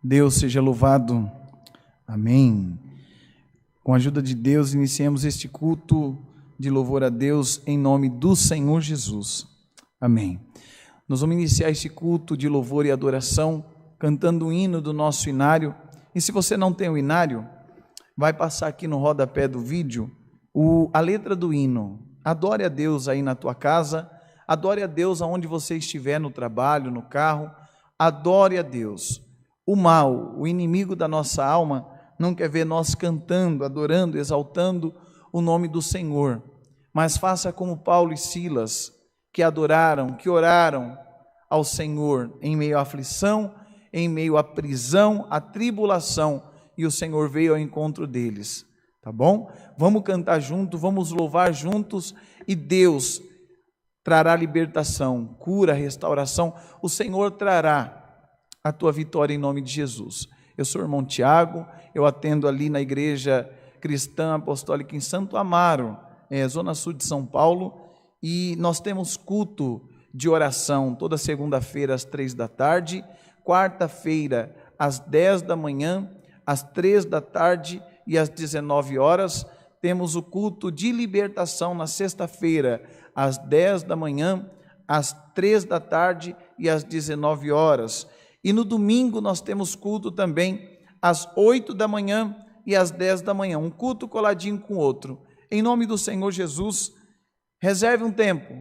Deus seja louvado. Amém. Com a ajuda de Deus, iniciemos este culto de louvor a Deus em nome do Senhor Jesus. Amém. Nós vamos iniciar este culto de louvor e adoração cantando o hino do nosso inário. E se você não tem o inário, vai passar aqui no rodapé do vídeo a letra do hino. Adore a Deus aí na tua casa, adore a Deus aonde você estiver, no trabalho, no carro, adore a Deus. O mal, o inimigo da nossa alma, não quer ver nós cantando, adorando, exaltando o nome do Senhor, mas faça como Paulo e Silas, que adoraram, que oraram ao Senhor em meio à aflição, em meio à prisão, à tribulação, e o Senhor veio ao encontro deles, tá bom? Vamos cantar junto, vamos louvar juntos, e Deus trará libertação, cura, restauração, o Senhor trará a tua vitória em nome de Jesus. Eu sou o irmão Tiago, eu atendo ali na Igreja Cristã Apostólica em Santo Amaro, Zona Sul de São Paulo, e nós temos culto de oração toda segunda-feira às 3 da tarde, quarta-feira às 10 da manhã, às 3 da tarde e às 19 horas, temos o culto de libertação na sexta-feira, às 10 da manhã, às 3 da tarde e às 19 horas. E no domingo nós temos culto também às 8 da manhã e às 10 da manhã, um culto coladinho com o outro. Em nome do Senhor Jesus, reserve um tempo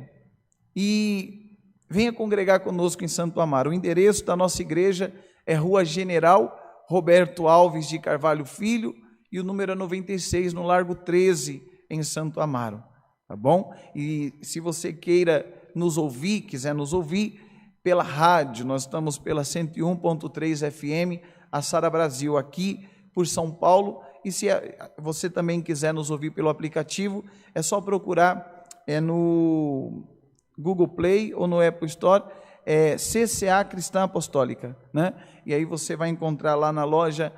e venha congregar conosco em Santo Amaro. O endereço da nossa igreja é Rua General Roberto Alves de Carvalho Filho, e o número é 96, no Largo 13, em Santo Amaro, tá bom? E se você queira nos ouvir, quiser nos ouvir pela rádio, nós estamos pela 101.3 FM, a Sara Brasil, aqui por São Paulo, e se você também quiser nos ouvir pelo aplicativo, é só procurar no Google Play ou no Apple Store, CCA Cristã Apostólica, né? E aí você vai encontrar lá na loja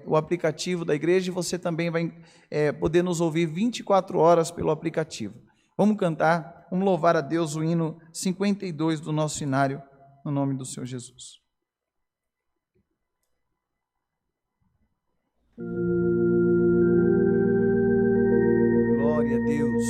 o aplicativo da igreja, e você também vai poder nos ouvir 24 horas pelo aplicativo. Vamos cantar, vamos louvar a Deus o hino 52 do nosso inário, no nome do Senhor Jesus. Glória a Deus.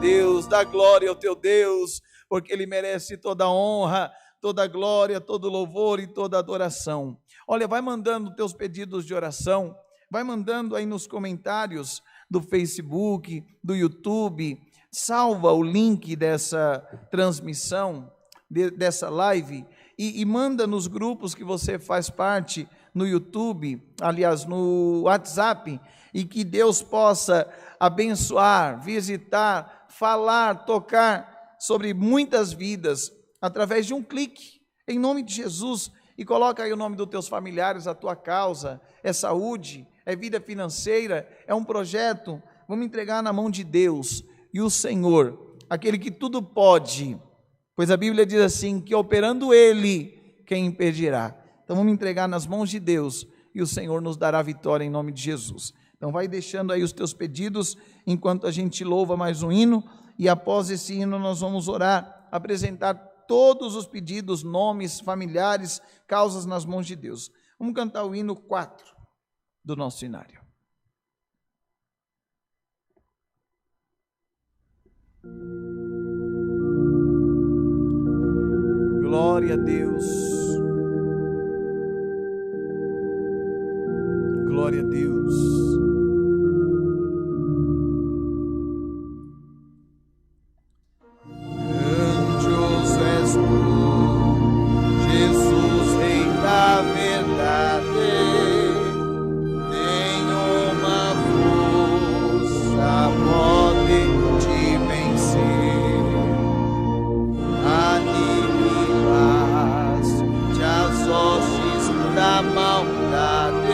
Deus, dá glória ao teu Deus, porque Ele merece toda a honra, toda a glória, todo o louvor e toda a adoração. Olha, vai mandando teus pedidos de oração, vai mandando aí nos comentários do Facebook, do YouTube, salva o link dessa transmissão, dessa live, e manda nos grupos que você faz parte, no YouTube, aliás, no WhatsApp, e que Deus possa abençoar, visitar, falar, tocar sobre muitas vidas, através de um clique, em nome de Jesus, e coloca aí o nome dos teus familiares, a tua causa, é saúde, é vida financeira, é um projeto, vamos entregar na mão de Deus, e o Senhor, aquele que tudo pode, pois a Bíblia diz assim, que operando Ele, quem impedirá? Então vamos entregar nas mãos de Deus, e o Senhor nos dará vitória em nome de Jesus. Então vai deixando aí os teus pedidos, enquanto a gente louva mais um hino, e após esse hino nós vamos orar, apresentar todos os pedidos, nomes, familiares, causas nas mãos de Deus. Vamos cantar o hino 4 do nosso cenário. Glória a Deus. Glória a Deus. Grandioso és tu, Jesus, Rei da verdade. Nenhuma força pode te vencer. Aniquilaste as hostes da maldade.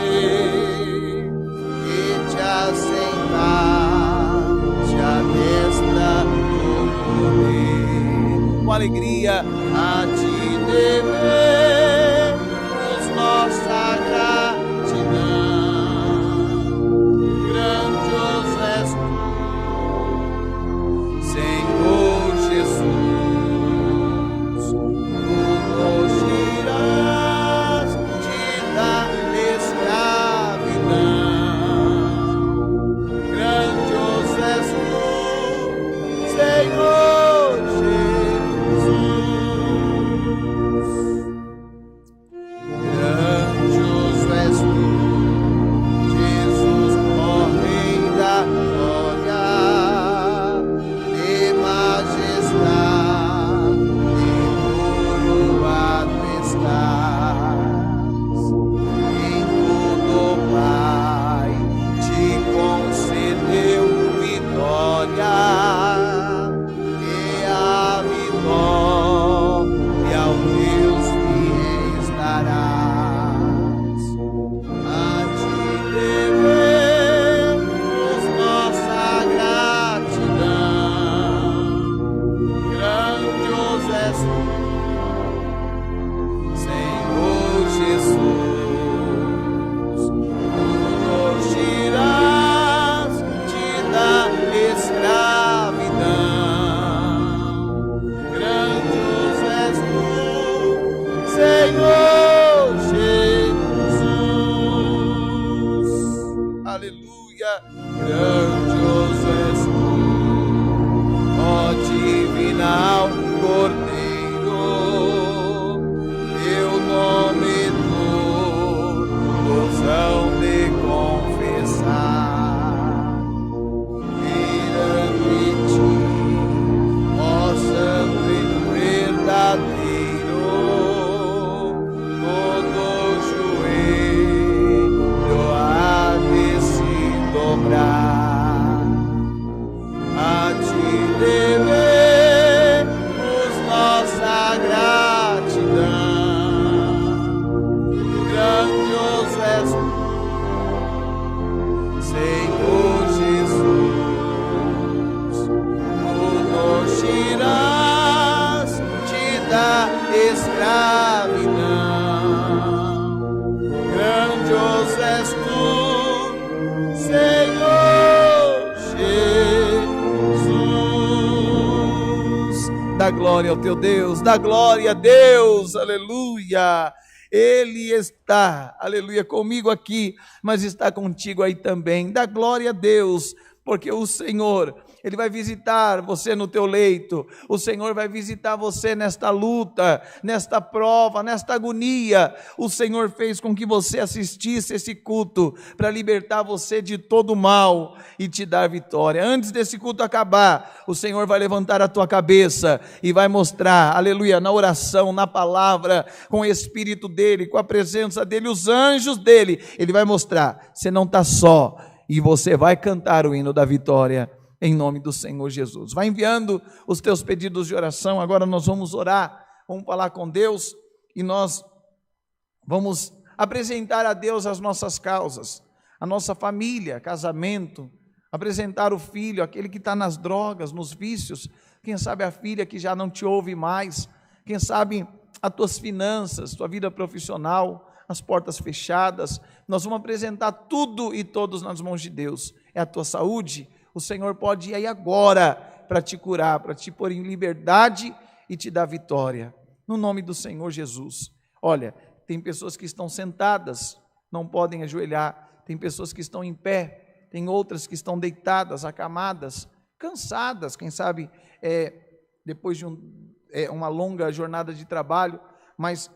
Assentaste à destra do poder, com alegria a te devemos nossa gratidão. Grandioso és tu, Senhor Jesus, tu nos tirás da escravidão. Senhor Jesus, grandioso és tu, Jesus, ó Rei da glória, de majestade coroado estás, em tudo, Pai, te concedeu vitória. Grandioso és tu, ó divinal Cordeiro, teu nome todos hão de confessar. Perante ti, ó santo e verdadeiro, todo joelho há de se dobrar. A ti devemos nossa gratidão. Grandioso és tu, Senhor Jesus, tu nos tiraste da escravidão. Grandioso és tu, Senhor Jesus. Dá glória ao teu Deus, dá glória a Deus, aleluia. Ele está, aleluia, comigo aqui, mas está contigo aí também. Dá glória a Deus, porque o Senhor, Ele vai visitar você no teu leito, o Senhor vai visitar você nesta luta, nesta prova, nesta agonia. O Senhor fez com que você assistisse esse culto para libertar você de todo mal e te dar vitória. Antes desse culto acabar, o Senhor vai levantar a tua cabeça e vai mostrar, aleluia, na oração, na palavra, com o Espírito dele, com a presença dele, os anjos dele. Ele vai mostrar, você não está só, e você vai cantar o hino da vitória, em nome do Senhor Jesus. Vai enviando os teus pedidos de oração. Agora nós vamos orar, vamos falar com Deus, e nós vamos apresentar a Deus as nossas causas, a nossa família, casamento, apresentar o filho, aquele que está nas drogas, nos vícios, quem sabe a filha que já não te ouve mais, quem sabe as tuas finanças, tua vida profissional, as portas fechadas. Nós vamos apresentar tudo e todos nas mãos de Deus. É a tua saúde, o Senhor pode ir aí agora para te curar, para te pôr em liberdade e te dar vitória, no nome do Senhor Jesus. Olha, tem pessoas que estão sentadas, não podem ajoelhar, tem pessoas que estão em pé, tem outras que estão deitadas, acamadas, cansadas, quem sabe depois de uma longa jornada de trabalho, mas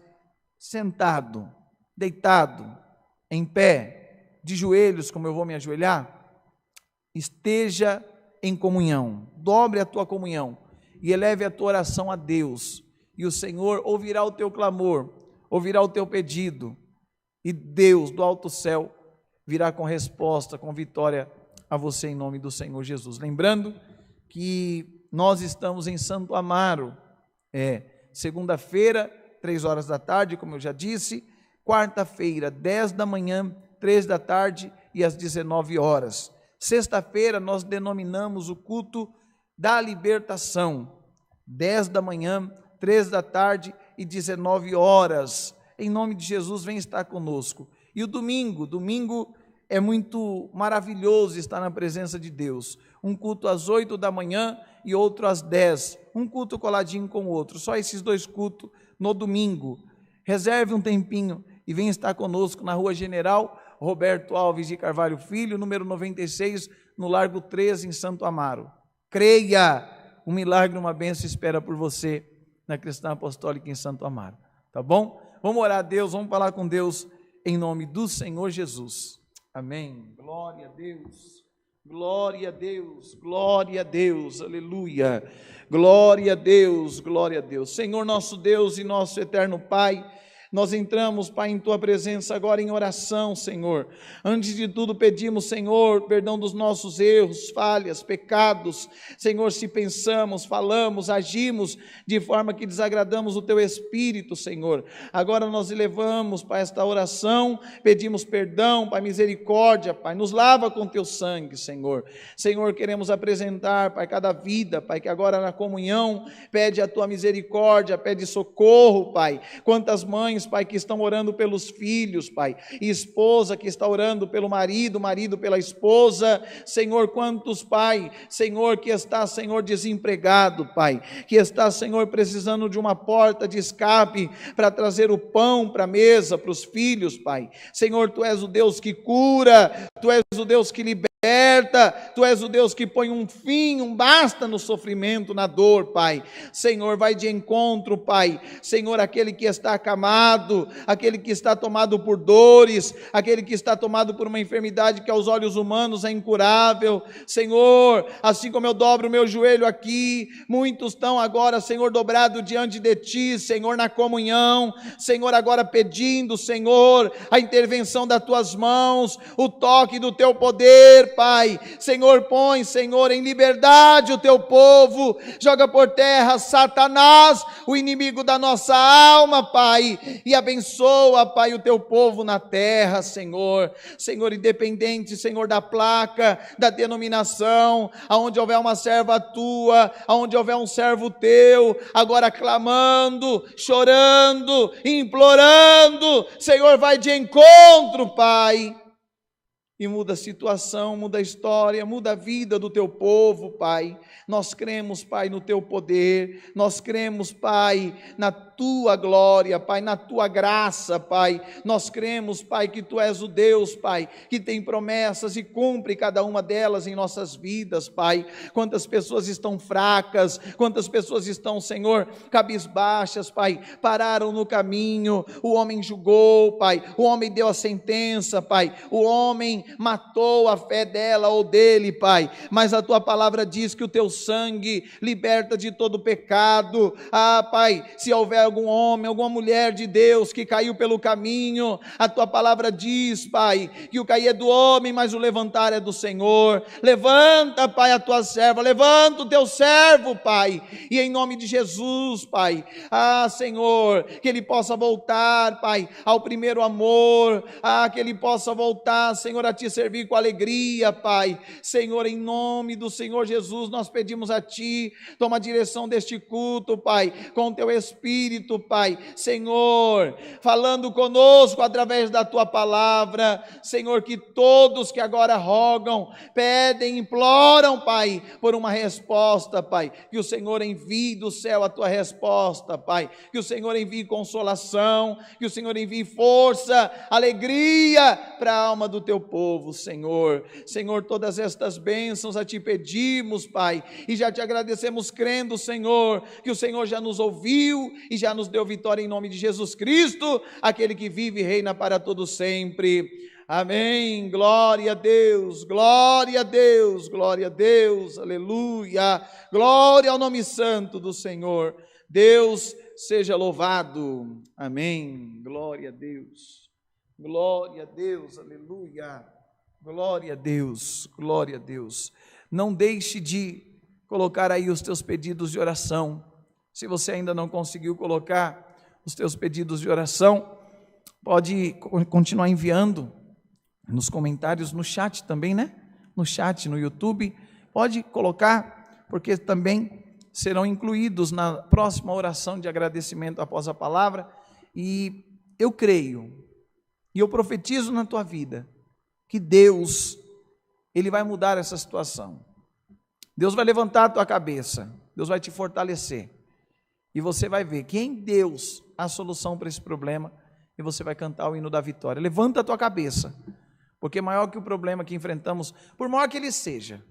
sentado, deitado, em pé, de joelhos, como eu vou me ajoelhar. Esteja em comunhão, dobre a tua comunhão e eleve a tua oração a Deus, e o Senhor ouvirá o teu clamor, ouvirá o teu pedido, e Deus do alto céu virá com resposta, com vitória a você, em nome do Senhor Jesus. Lembrando que nós estamos em Santo Amaro, segunda-feira, 3 horas da tarde, como eu já disse, quarta-feira, 10 da manhã, 3 da tarde e às 19 horas. Sexta-feira nós denominamos o culto da libertação, 10 da manhã, 3 da tarde e 19 horas. Em nome de Jesus, vem estar conosco. E o domingo é muito maravilhoso estar na presença de Deus. Um culto às 8 da manhã e outro às 10, um culto coladinho com o outro, só esses 2 cultos no domingo. Reserve um tempinho e venha estar conosco na Rua General Roberto Alves de Carvalho Filho, número 96, no Largo 13, em Santo Amaro. Creia, um milagre, uma bênção espera por você na Cristã Apostólica em Santo Amaro, tá bom? Vamos orar a Deus, vamos falar com Deus em nome do Senhor Jesus. Amém. Glória a Deus, glória a Deus, glória a Deus, aleluia. Glória a Deus, glória a Deus. Senhor nosso Deus e nosso eterno Pai, nós entramos, Pai, em Tua presença agora em oração, Senhor. Antes de tudo pedimos, Senhor, perdão dos nossos erros, falhas, pecados. Senhor, se pensamos, falamos, agimos de forma que desagradamos o Teu Espírito, Senhor. Agora nós elevamos, Pai, esta oração, pedimos perdão, Pai, misericórdia, Pai, nos lava com Teu sangue, Senhor. Senhor, queremos apresentar, Pai, cada vida, Pai, que agora na comunhão pede a Tua misericórdia, pede socorro, Pai. Quantas mães, Pai, que estão orando pelos filhos, Pai, e esposa que está orando pelo marido, marido pela esposa, Senhor, quantos, Pai, Senhor, que está, Senhor, desempregado, Pai, que está, Senhor, precisando de uma porta de escape para trazer o pão para a mesa, para os filhos, Pai. Senhor, Tu és o Deus que cura, Tu és o Deus que liberta, Tu és o Deus que põe um fim, um basta no sofrimento, na dor, Pai. Senhor, vai de encontro, Pai. Senhor, aquele que está acamado, aquele que está tomado por dores, aquele que está tomado por uma enfermidade que aos olhos humanos é incurável. Senhor, assim como eu dobro o meu joelho aqui, muitos estão agora, Senhor, dobrado diante de Ti, Senhor, na comunhão. Senhor, agora pedindo, Senhor, a intervenção das Tuas mãos, o toque do Teu poder, Pai. Senhor, põe, Senhor, em liberdade o Teu povo, joga por terra Satanás, o inimigo da nossa alma, Pai, e abençoa, Pai, o Teu povo na terra, Senhor. Senhor, independente, Senhor, da placa, da denominação, aonde houver uma serva Tua, aonde houver um servo Teu, agora clamando, chorando, implorando, Senhor, vai de encontro, Pai. e muda a situação, muda a história, muda a vida do teu povo, Pai. Nós cremos, Pai, no teu poder, nós cremos, Pai, na tua glória, Pai, na tua graça, Pai. Nós cremos, Pai, que tu és o Deus, Pai, que tem promessas e cumpre cada uma delas em nossas vidas, Pai. Quantas pessoas estão fracas, quantas pessoas estão, Senhor, cabisbaixas, Pai, pararam no caminho, o homem julgou, Pai, o homem deu a sentença, Pai, o homem matou a fé dela ou dele, Pai, mas a tua palavra diz que o teu sangue liberta de todo pecado. Pai, se houver algum homem, alguma mulher de Deus que caiu pelo caminho, a tua palavra diz, Pai, que o cair é do homem, mas o levantar é do Senhor. Levanta, Pai, a tua serva, levanta o teu servo, Pai, e em nome de Jesus, Pai, Senhor, que ele possa voltar, Pai, ao primeiro amor, que ele possa voltar, Senhor, a te servir com alegria, Pai. Senhor, em nome do Senhor Jesus, nós pedimos a ti, toma a direção deste culto, Pai, com o teu Espírito, Pai, Senhor, falando conosco através da tua palavra, Senhor, que todos que agora rogam, pedem, imploram, Pai, por uma resposta, Pai, que o Senhor envie do céu a tua resposta, Pai, que o Senhor envie consolação, que o Senhor envie força, alegria para a alma do teu povo, Senhor. Senhor, todas estas bênçãos a ti pedimos, Pai, e já te agradecemos crendo, Senhor, que o Senhor já nos ouviu e já nos deu vitória em nome de Jesus Cristo, aquele que vive e reina para todo sempre. Amém, glória a Deus, glória a Deus, glória a Deus, aleluia, glória ao nome santo do Senhor. Deus seja louvado, amém, glória a Deus, aleluia, glória a Deus, glória a Deus. Não deixe de colocar aí os teus pedidos de oração. Se você ainda não conseguiu colocar os teus pedidos de oração, pode continuar enviando nos comentários, no chat também, né? No chat, no YouTube, pode colocar, porque também serão incluídos na próxima oração de agradecimento após a palavra. E eu creio, e eu profetizo na tua vida, que Deus, Ele vai mudar essa situação. Deus vai levantar a tua cabeça, Deus vai te fortalecer, e você vai ver que em Deus há a solução para esse problema, e você vai cantar o hino da vitória. Levanta a tua cabeça, porque maior que o problema que enfrentamos, por maior que ele seja,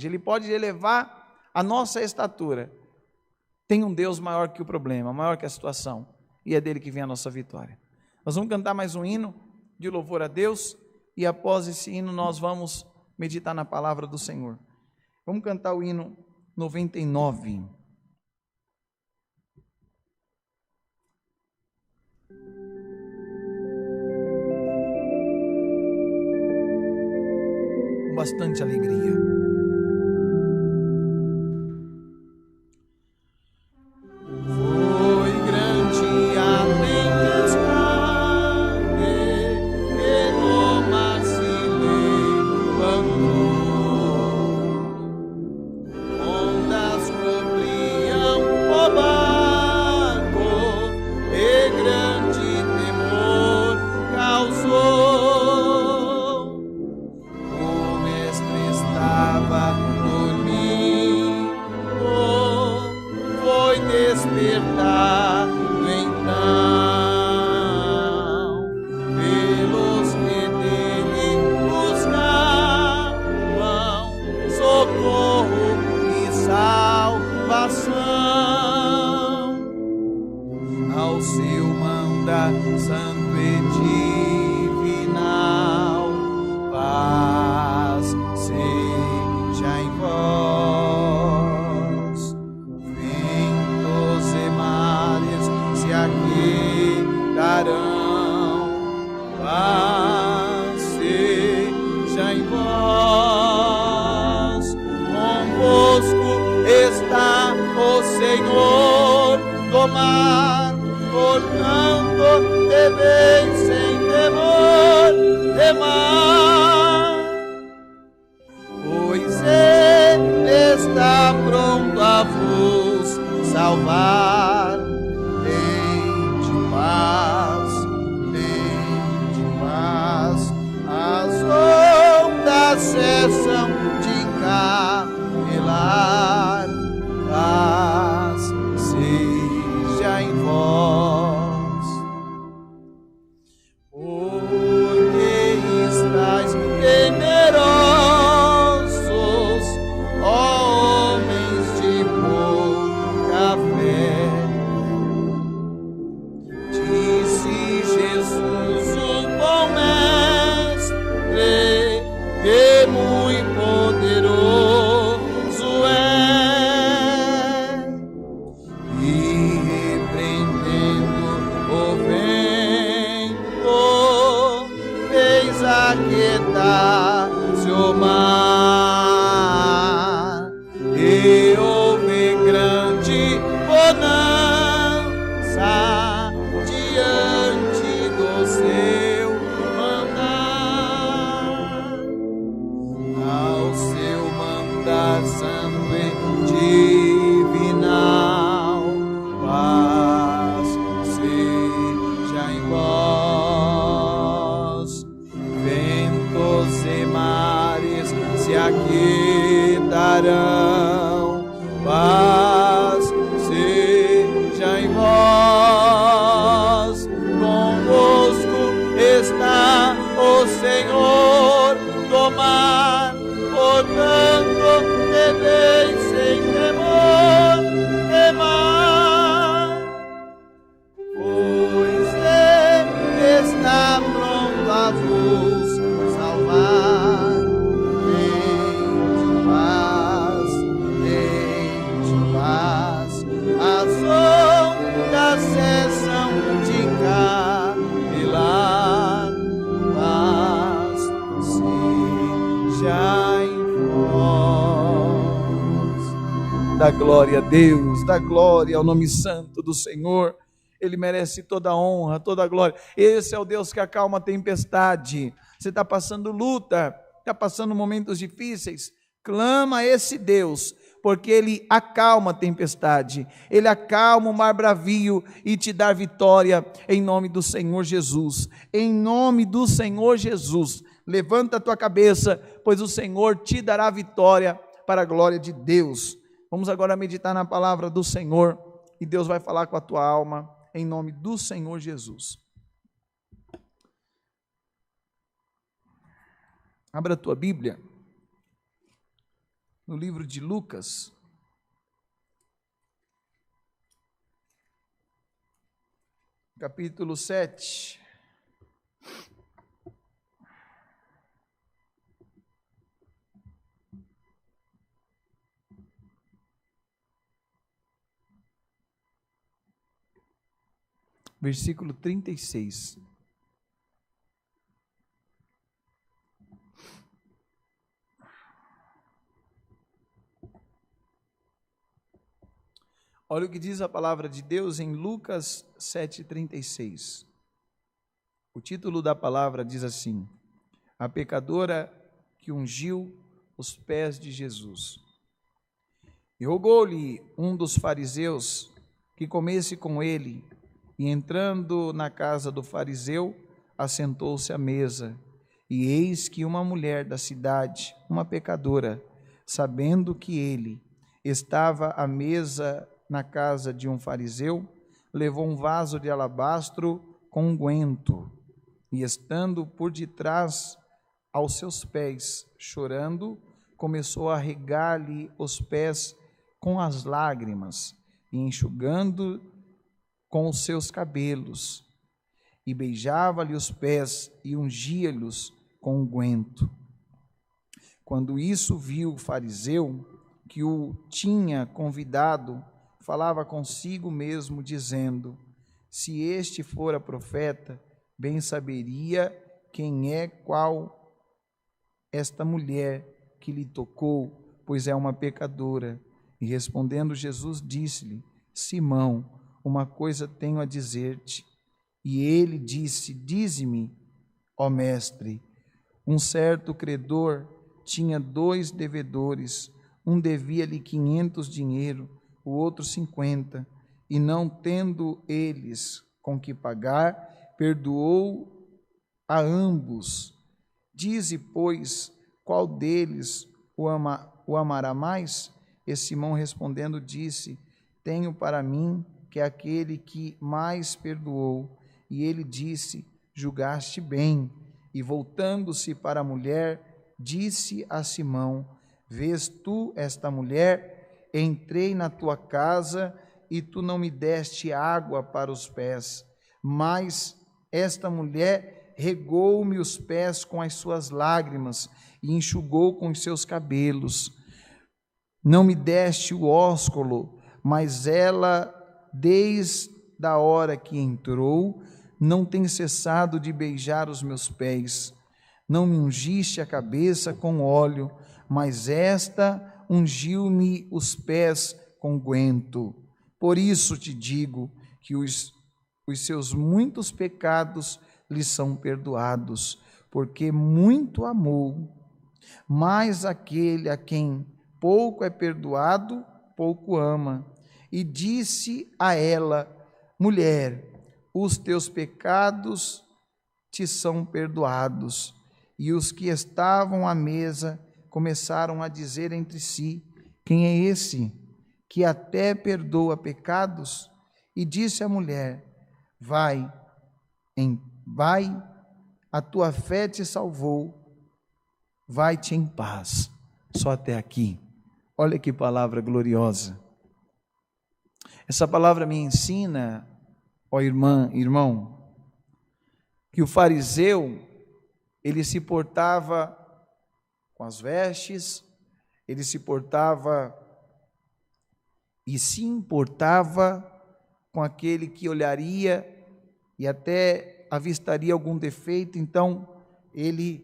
ele pode elevar a nossa estatura. Tem um Deus maior que o problema, maior que a situação, e é dele que vem a nossa vitória. Nós vamos cantar mais um hino de louvor a Deus, e após esse hino nós vamos meditar na palavra do Senhor. Vamos cantar o hino 99. Com bastante alegria. aquieta-se o mar, e houve grande bonança diante do seu mandar. Ao seu mandar santo e divinal, paz seja em vós. Ventos e mares se aquietarão, paz seja em vós. Convosco está o Senhor do mar, portanto temeis sem temor e mar, pois Ele está pronto a vos salvar. Tende paz, as ondas cessam de capilar, paz seja em vós. Dá glória a Deus, dá glória ao nome santo do Senhor. Ele merece toda a honra, toda a glória. Esse é o Deus que acalma a tempestade. Você está passando luta, está passando momentos difíceis, clama a esse Deus, porque Ele acalma a tempestade, Ele acalma o mar bravio e te dá vitória em nome do Senhor Jesus. Em nome do Senhor Jesus, levanta a tua cabeça, pois o Senhor te dará vitória para a glória de Deus. Vamos agora meditar na palavra do Senhor e Deus vai falar com a tua alma em nome do Senhor Jesus. Abra a tua Bíblia no livro de Lucas, capítulo 7. Versículo 36. Olha o que diz a palavra de Deus em Lucas 7,36. O título da palavra diz assim: a pecadora que ungiu os pés de Jesus. E rogou-lhe um dos fariseus que comesse com ele, e entrando na casa do fariseu, assentou-se à mesa. E eis que uma mulher da cidade, uma pecadora, sabendo que ele estava à mesa na casa de um fariseu, levou um vaso de alabastro com unguento, e estando por detrás aos seus pés, chorando, começou a regar-lhe os pés com as lágrimas, e enxugando com os seus cabelos, e beijava-lhe os pés e ungia-lhes com unguento. Quando isso viu o fariseu, que o tinha convidado, falava consigo mesmo, dizendo: se este fora profeta, bem saberia quem é qual esta mulher que lhe tocou, pois é uma pecadora. E respondendo Jesus, disse-lhe: Simão, uma coisa tenho a dizer-te. E ele disse: dize-me, ó mestre. Um certo credor tinha 2 devedores, um devia-lhe 500 dinheiro, o outro 50, e não tendo eles com que pagar, perdoou a ambos. Dize, pois, qual deles o amará mais? E Simão respondendo disse: tenho para mim que é aquele que mais perdoou. E ele disse: julgaste bem. E voltando-se para a mulher, disse a Simão: vês tu esta mulher? Entrei na tua casa e tu não me deste água para os pés, mas esta mulher regou-me os pés com as suas lágrimas e enxugou com os seus cabelos. Não me deste o ósculo, mas ela, desde a hora que entrou, não tem cessado de beijar os meus pés. Não me ungiste a cabeça com óleo, mas esta ungiu-me os pés com guento. Por isso te digo que os seus muitos pecados lhe são perdoados, porque muito amou. Mas aquele a quem pouco é perdoado, pouco ama. E disse a ela: mulher, os teus pecados te são perdoados. E os que estavam à mesa começaram a dizer entre si: quem é esse que até perdoa pecados? E disse a mulher: vai, a tua fé te salvou, vai-te em paz. Só até aqui. Olha que palavra gloriosa. Essa palavra me ensina, ó irmão, que o fariseu, ele se portava com as vestes, ele se portava e se importava com aquele que olharia e até avistaria algum defeito. Então ele,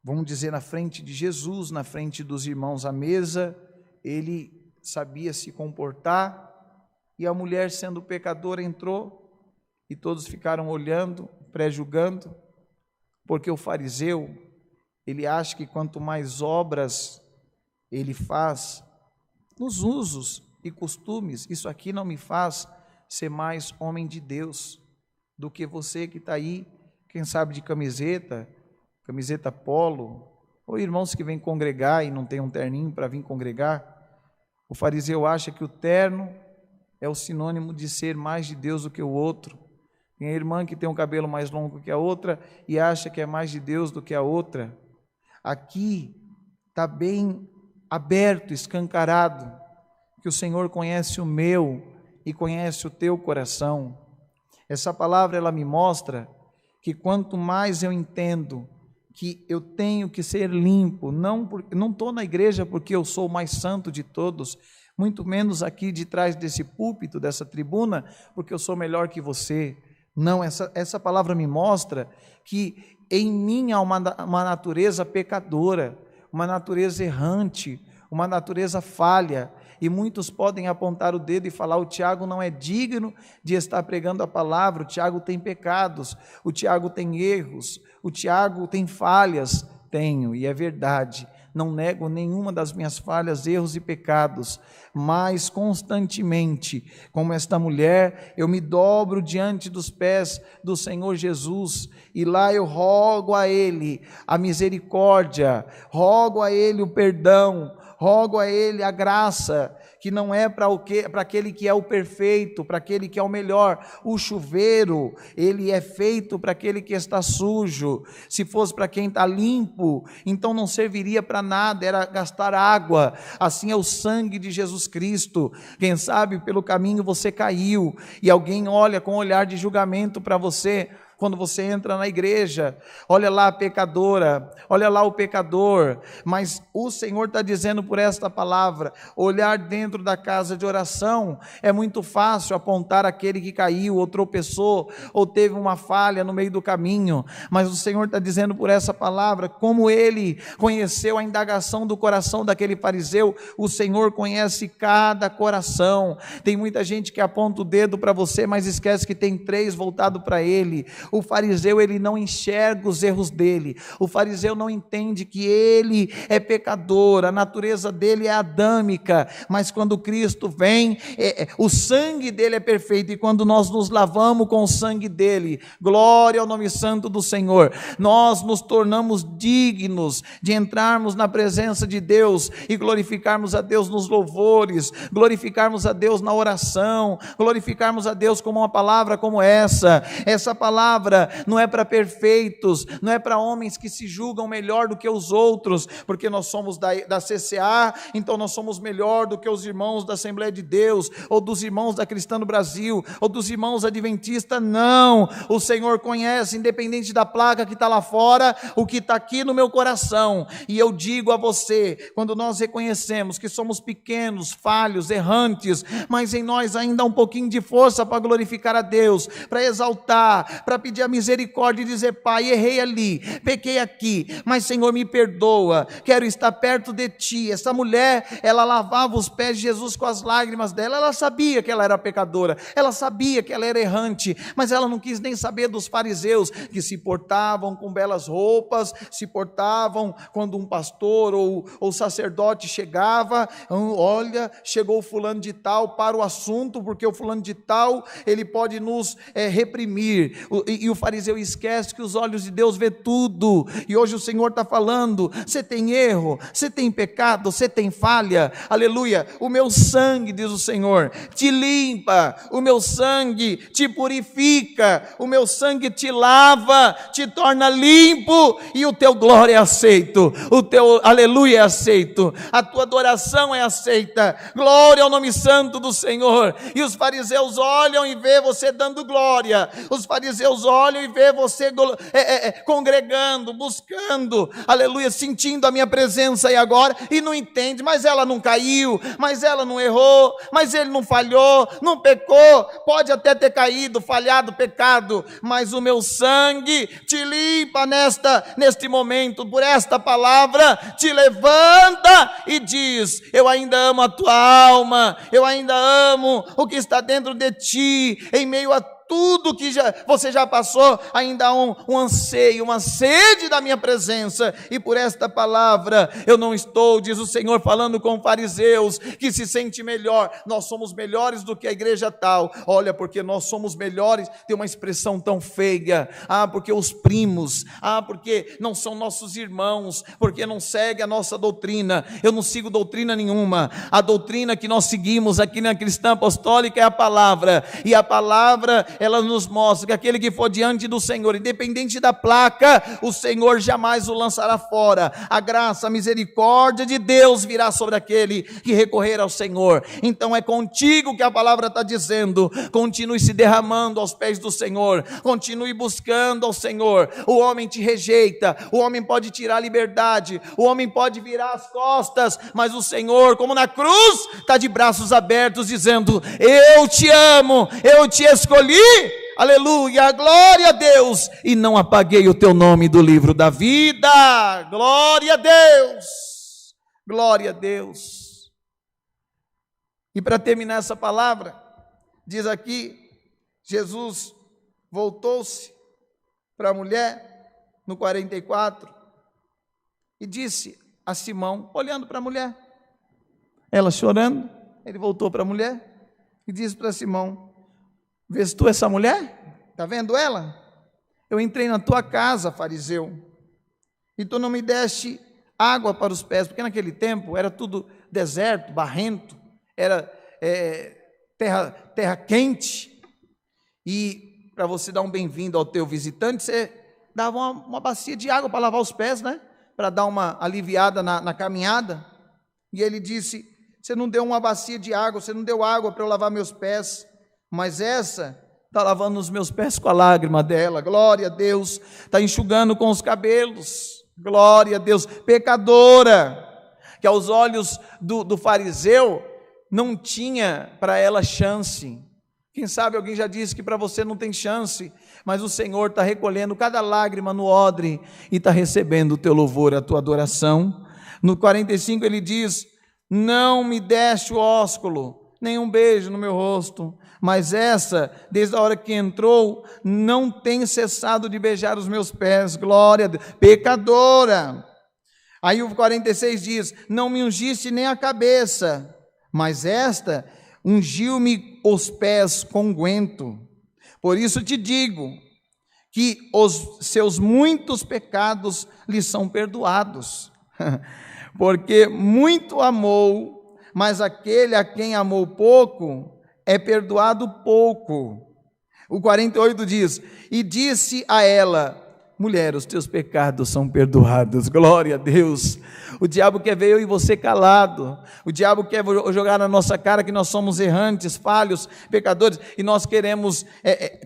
vamos dizer, na frente de Jesus, na frente dos irmãos à mesa, ele sabia se comportar. E a mulher, sendo pecadora, entrou e todos ficaram olhando, pré-julgando, porque o fariseu, ele acha que quanto mais obras ele faz, nos usos e costumes, isso aqui não me faz ser mais homem de Deus do que você que está aí, quem sabe de camiseta polo, ou irmãos que vêm congregar e não tem um terninho para vir congregar. O fariseu acha que o terno é o sinônimo de ser mais de Deus do que o outro. Tem a irmã que tem um cabelo mais longo que a outra e acha que é mais de Deus do que a outra. Aqui está bem aberto, escancarado, que o Senhor conhece o meu e conhece o teu coração. Essa palavra, ela me mostra que quanto mais eu entendo que eu tenho que ser limpo, não estou na igreja porque eu sou o mais santo de todos, muito menos aqui de trás desse púlpito, dessa tribuna, porque eu sou melhor que você. Não, essa palavra me mostra que em mim há uma natureza pecadora, uma natureza errante, uma natureza falha, e muitos podem apontar o dedo e falar: o Tiago não é digno de estar pregando a palavra, o Tiago tem pecados, o Tiago tem erros, o Tiago tem falhas. Tenho, e é verdade, não nego nenhuma das minhas falhas, erros e pecados, mas constantemente, como esta mulher, eu me dobro diante dos pés do Senhor Jesus, e lá eu rogo a Ele a misericórdia, rogo a Ele o perdão, rogo a Ele a graça, que não é para aquele que é o perfeito, para aquele que é o melhor. O chuveiro, ele é feito para aquele que está sujo. Se fosse para quem está limpo, então não serviria para nada, era gastar água. Assim é o sangue de Jesus Cristo. Quem sabe pelo caminho você caiu, e alguém olha com um olhar de julgamento para você, quando você entra na igreja: olha lá a pecadora, olha lá o pecador. Mas o Senhor está dizendo por esta palavra: olhar dentro da casa de oração, é muito fácil apontar aquele que caiu, ou tropeçou, ou teve uma falha no meio do caminho, mas o Senhor está dizendo por essa palavra, como Ele conheceu a indagação do coração daquele fariseu, o Senhor conhece cada coração. Tem muita gente que aponta o dedo para você, mas esquece que tem 3 voltado para Ele. O fariseu, ele não enxerga os erros dele, o fariseu não entende que ele é pecador, a natureza dele é adâmica, mas quando Cristo vem, o sangue dele é perfeito, e quando nós nos lavamos com o sangue dele, glória ao nome santo do Senhor, nós nos tornamos dignos de entrarmos na presença de Deus e glorificarmos a Deus nos louvores, glorificarmos a Deus na oração, glorificarmos a Deus com uma palavra como essa palavra não é para perfeitos, não é para homens que se julgam melhor do que os outros, porque nós somos da CCA, então nós somos melhor do que os irmãos da Assembleia de Deus, ou dos irmãos da Cristã no Brasil, ou dos irmãos adventistas. Não, o Senhor conhece, independente da placa que está lá fora, o que está aqui no meu coração. E eu digo a você, quando nós reconhecemos que somos pequenos, falhos, errantes, mas em nós ainda há um pouquinho de força para glorificar a Deus, para exaltar, para pedir pedir a misericórdia e dizer: Pai, errei ali, pequei aqui, mas Senhor, me perdoa, quero estar perto de Ti. Essa mulher, ela lavava os pés de Jesus com as lágrimas dela. Ela sabia que ela era pecadora, ela sabia que ela era errante, mas ela não quis nem saber dos fariseus, que se portavam com belas roupas, se portavam quando um pastor ou sacerdote chegava: olha, chegou o fulano de tal, para o assunto, porque o fulano de tal, ele pode nos reprimir. E o fariseu esquece que os olhos de Deus vê tudo, e hoje o Senhor está falando: você tem erro, você tem pecado, você tem falha, aleluia, o meu sangue, diz o Senhor, te limpa, o meu sangue te purifica, o meu sangue te lava, te torna limpo, e o teu glória é aceito, o teu aleluia é aceito, a tua adoração é aceita, glória ao nome santo do Senhor. E os fariseus olham e vê você dando glória, os fariseus olham e vê você congregando, buscando, aleluia, sentindo a minha presença aí agora, e não entende: mas ela não caiu, mas ela não errou, mas ele não falhou, não pecou, pode até ter caído, falhado, pecado, mas o meu sangue te limpa neste momento, por esta palavra, te levanta e diz: eu ainda amo a tua alma, eu ainda amo o que está dentro de ti, em meio a tudo que você já passou, ainda há um anseio, uma sede da minha presença, e por esta palavra, eu não estou, diz o Senhor, falando com fariseus, que se sente melhor, nós somos melhores do que a igreja tal, olha, porque nós somos melhores, tem uma expressão tão feia, porque os primos, porque não são nossos irmãos, porque não segue a nossa doutrina. Eu não sigo doutrina nenhuma, a doutrina que nós seguimos aqui na Cristã Apostólica é a palavra, e a palavra, ela nos mostra que aquele que for diante do Senhor, independente da placa, o Senhor jamais o lançará fora. A graça, a misericórdia de Deus virá sobre aquele que recorrer ao Senhor. Então é contigo que a palavra está dizendo: continue se derramando aos pés do Senhor, continue buscando ao Senhor. O homem te rejeita, o homem pode tirar a liberdade, o homem pode virar as costas, mas o Senhor, como na cruz, está de braços abertos dizendo: eu te amo, eu te escolhi, aleluia, glória a Deus, e não apaguei o teu nome do livro da vida. Glória a Deus, glória a Deus. E para terminar essa palavra, diz aqui, Jesus voltou-se para a mulher no 44 e disse a Simão, olhando para a mulher, ela chorando, ele voltou para a mulher e disse para Simão: vês tu essa mulher? Está vendo ela? Eu entrei na tua casa, fariseu, e tu não me deste água para os pés, porque naquele tempo era tudo deserto, barrento, era terra quente, e para você dar um bem-vindo ao teu visitante, você dava uma bacia de água para lavar os pés, né? Para dar uma aliviada na caminhada. E ele disse: você não deu uma bacia de água, você não deu água para eu lavar meus pés, mas essa está lavando os meus pés com a lágrima dela, glória a Deus, está enxugando com os cabelos, glória a Deus, pecadora, que aos olhos do fariseu não tinha para ela chance. Quem sabe alguém já disse que para você não tem chance, mas o Senhor está recolhendo cada lágrima no odre e está recebendo o teu louvor, a tua adoração. No 45 ele diz: não me deste o ósculo, nem um beijo no meu rosto, mas essa, desde a hora que entrou, não tem cessado de beijar os meus pés. Glória a Deus, pecadora. Aí o 46 diz: não me ungiste nem a cabeça, mas esta ungiu-me os pés com unguento. Por isso te digo que os seus muitos pecados lhe são perdoados, porque muito amou, mas aquele a quem amou pouco é perdoado pouco. O 48 diz: e disse a ela: mulher, os teus pecados são perdoados. Glória a Deus. O diabo quer ver eu e você calado, o diabo quer jogar na nossa cara que nós somos errantes, falhos, pecadores, e nós queremos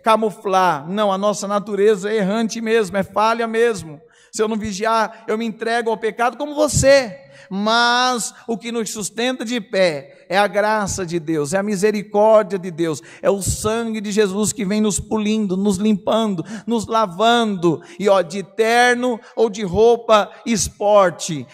camuflar. Não, a nossa natureza é errante mesmo, é falha mesmo. Se eu não vigiar, eu me entrego ao pecado como você. mas o que nos sustenta de pé é a graça de Deus, é a misericórdia de Deus, é o sangue de Jesus que vem nos polindo, nos limpando, nos lavando, e de terno ou de roupa esporte,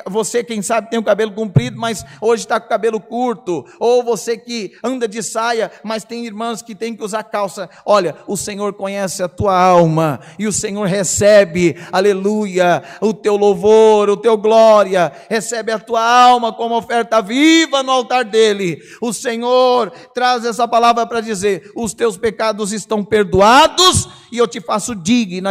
você quem sabe tem o cabelo comprido, mas hoje está com o cabelo curto, ou você que anda de saia, mas tem irmãs que tem que usar calça. Olha, o Senhor conhece a tua alma, e o Senhor recebe, aleluia, o teu louvor, o teu glória, recebe a tua alma como oferta viva no altar dele. O Senhor traz essa palavra para dizer: os teus pecados estão perdoados, e eu te faço digno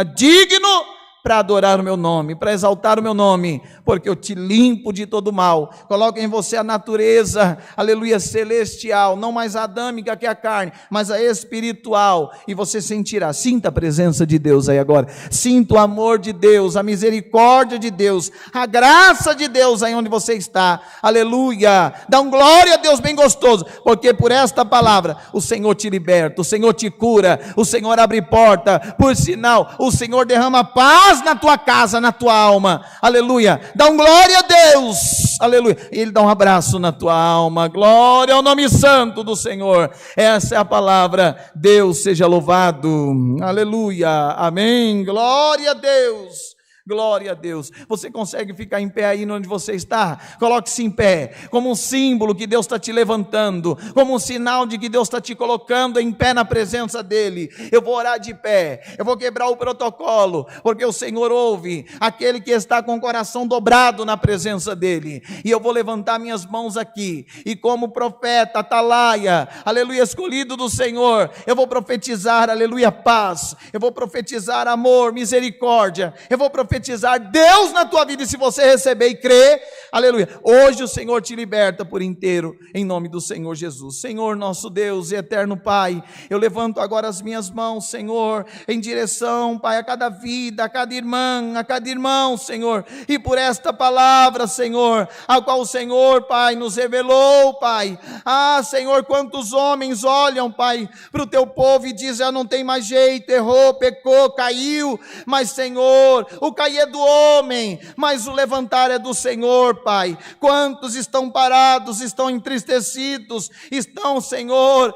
para adorar o meu nome, para exaltar o meu nome, porque eu te limpo de todo mal. Coloca em você a natureza, aleluia, celestial, não mais a adâmica que é a carne, mas a espiritual, e você sentirá, sinta a presença de Deus aí agora, sinta o amor de Deus, a misericórdia de Deus, a graça de Deus aí onde você está, aleluia, dá um glória a Deus bem gostoso, porque por esta palavra, o Senhor te liberta, o Senhor te cura, o Senhor abre porta, por sinal, o Senhor derrama paz na tua casa, na tua alma, aleluia, dá um glória a Deus, aleluia, Ele dá um abraço na tua alma, glória ao nome santo do Senhor, essa é a palavra, Deus seja louvado, aleluia, amém, glória a Deus. Glória a Deus. Você consegue ficar em pé aí onde você está? Coloque-se em pé, como um símbolo que Deus está te levantando, como um sinal de que Deus está te colocando em pé na presença dEle. Eu vou orar de pé, eu vou quebrar o protocolo, porque o Senhor ouve aquele que está com o coração dobrado na presença dEle, e eu vou levantar minhas mãos aqui, e como profeta, atalaia, aleluia, escolhido do Senhor, eu vou profetizar, aleluia, paz, eu vou profetizar amor, misericórdia, eu vou profetizar Deus na tua vida, e se você receber e crer, aleluia, hoje o Senhor te liberta por inteiro, em nome do Senhor Jesus. Senhor nosso Deus e eterno Pai, eu levanto agora as minhas mãos, Senhor, em direção, Pai, a cada vida, a cada irmã, a cada irmão, Senhor, e por esta palavra, Senhor, a qual o Senhor, Pai, nos revelou, Pai, Senhor, quantos homens olham, Pai, para o teu povo e dizem, não tem mais jeito, errou, pecou, caiu, mas Senhor, o cair é do homem, mas o levantar é do Senhor, Pai. Quantos estão parados, estão entristecidos, estão, Senhor,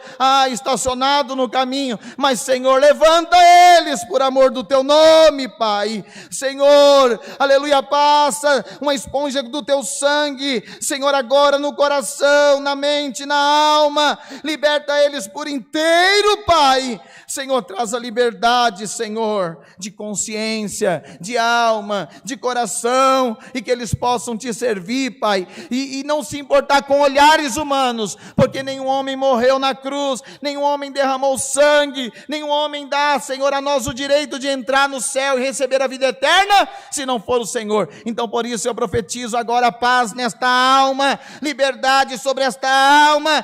estacionados no caminho, mas Senhor, levanta eles por amor do teu nome, Pai. Senhor, aleluia, passa uma esponja do teu sangue, Senhor, agora no coração, na mente, na alma, liberta eles por inteiro, Pai. Senhor, traz a liberdade, Senhor, de consciência, de alma, de coração, e que eles possam te servir, Pai, e não se importar com olhares humanos, porque nenhum homem morreu na cruz, nenhum homem derramou sangue, nenhum homem dá, Senhor, a nós o direito de entrar no céu e receber a vida eterna, se não for o Senhor. Então por isso eu profetizo agora paz nesta alma, liberdade sobre esta alma,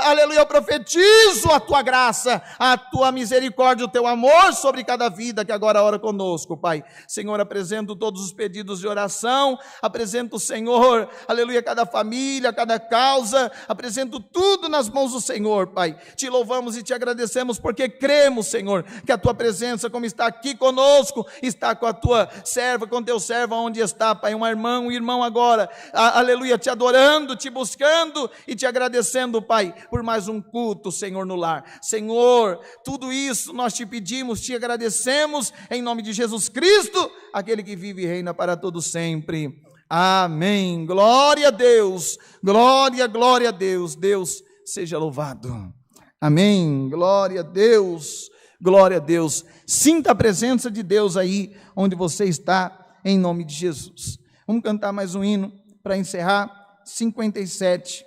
aleluia, eu profetizo a tua graça, a tua misericórdia, o teu amor sobre cada vida que agora ora conosco, Pai. Senhor, apresento todos os pedidos de oração, apresento, Senhor, aleluia, cada família, cada causa, apresento tudo nas mãos do Senhor, Pai. Te louvamos e te agradecemos porque cremos, Senhor, que a tua presença, como está aqui conosco, está com a tua serva, com o teu servo, onde está, Pai, um irmão agora, aleluia, te adorando, te buscando e te agradecendo, Pai, por mais um culto, Senhor, no lar. Senhor, tudo isso nós te pedimos, te agradecemos, em nome de Jesus Cristo, aquele que vive e reina para todo sempre. Amém. Glória a Deus. Glória a Deus. Deus seja louvado. Amém. Glória a Deus. Glória a Deus. Sinta a presença de Deus aí onde você está, em nome de Jesus. Vamos cantar mais um hino para encerrar. 57.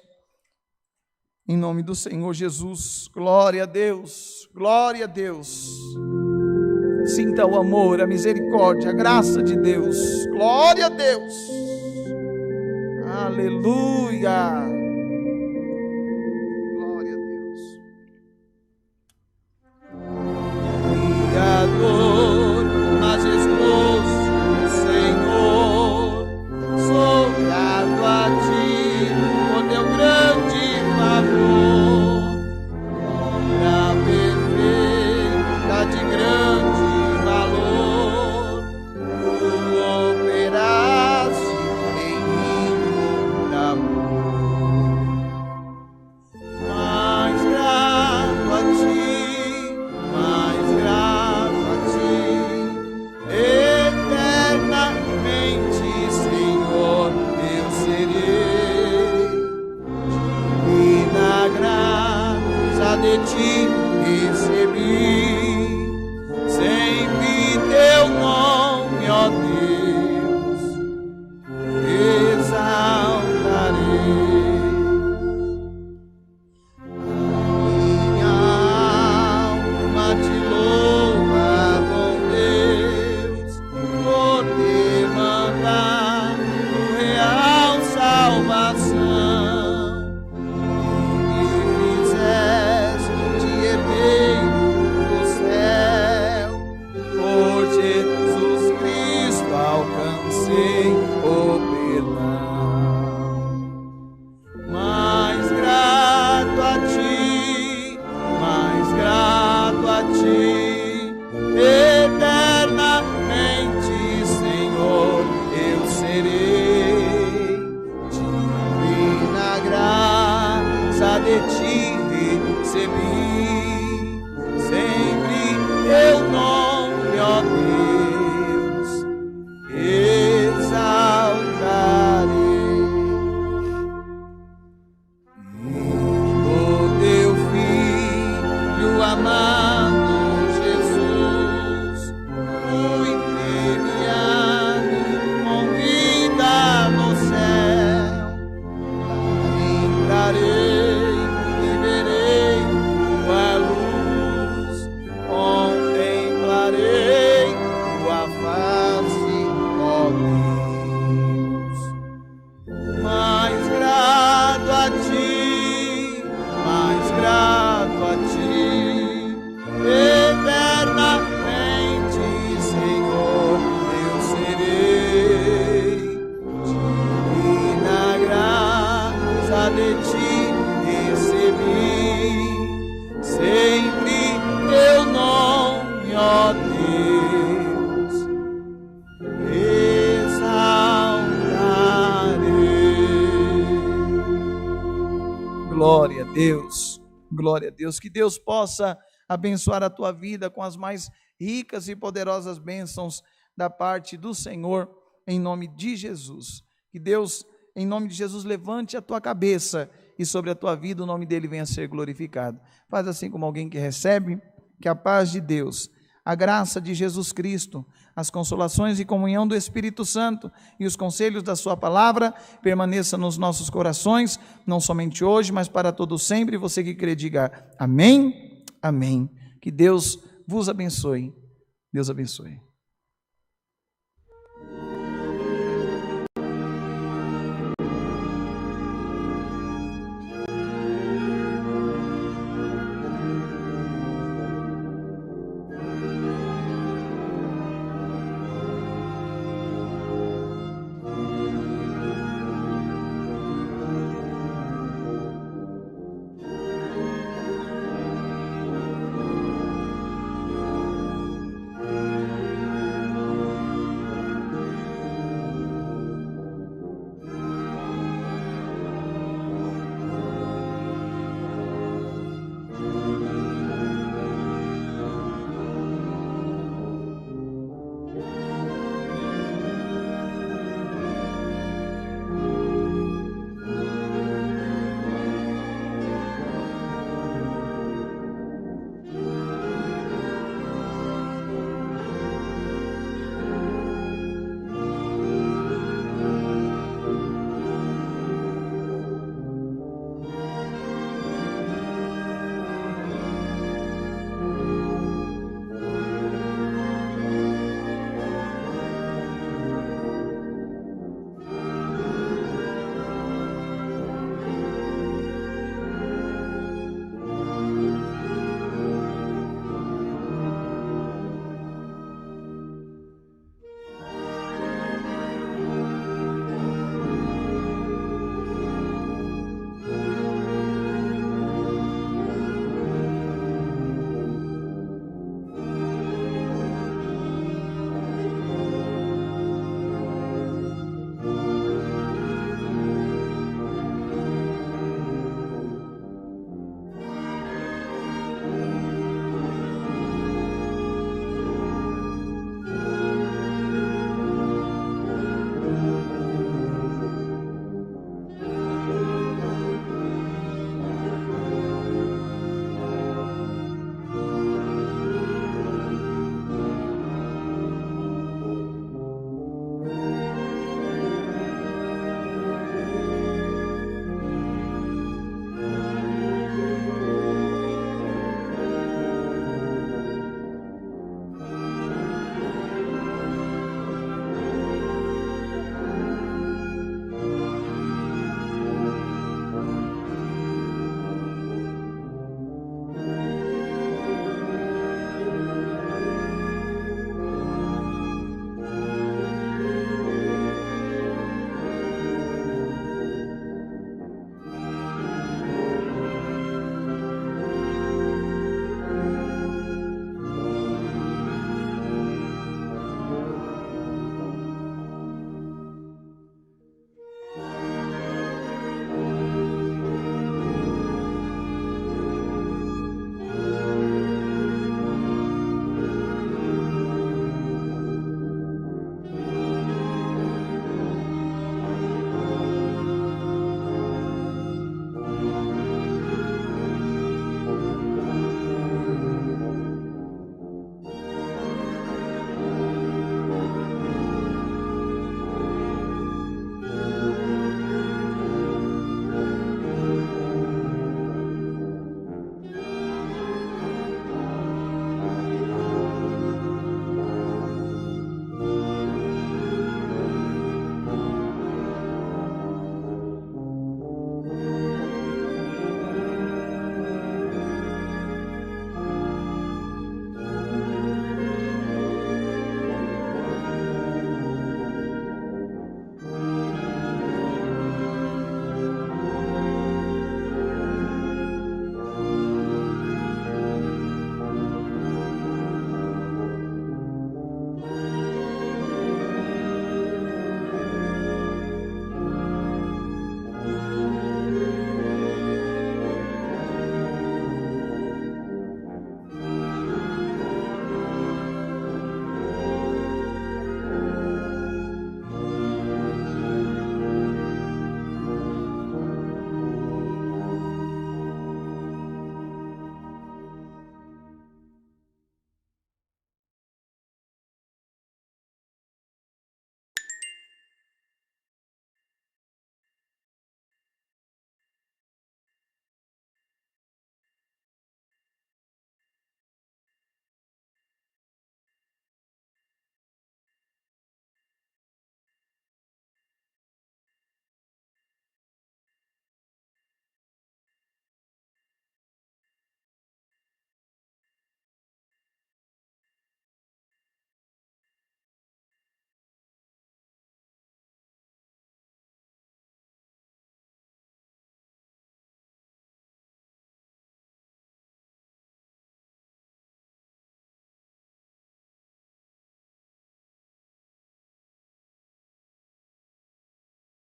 Em nome do Senhor Jesus. Glória a Deus. Glória a Deus. Sinta o amor, a misericórdia, a graça de Deus. Glória a Deus. Aleluia. Glória a Deus. Criador, majestoso Senhor, sou grato a ti por teu grande favor, obra perfeita de grande valor, tu operaste Deus, glória a Deus. Que Deus possa abençoar a tua vida com as mais ricas e poderosas bênçãos da parte do Senhor, em nome de Jesus. Que Deus, em nome de Jesus, levante a tua cabeça e sobre a tua vida o nome dele venha a ser glorificado. Faz assim como alguém que recebe, que a paz de Deus, a graça de Jesus Cristo, as consolações e comunhão do Espírito Santo e os conselhos da sua palavra permaneça nos nossos corações, não somente hoje, mas para todo sempre. Você que crê, diga amém, amém. Que Deus vos abençoe. Deus abençoe.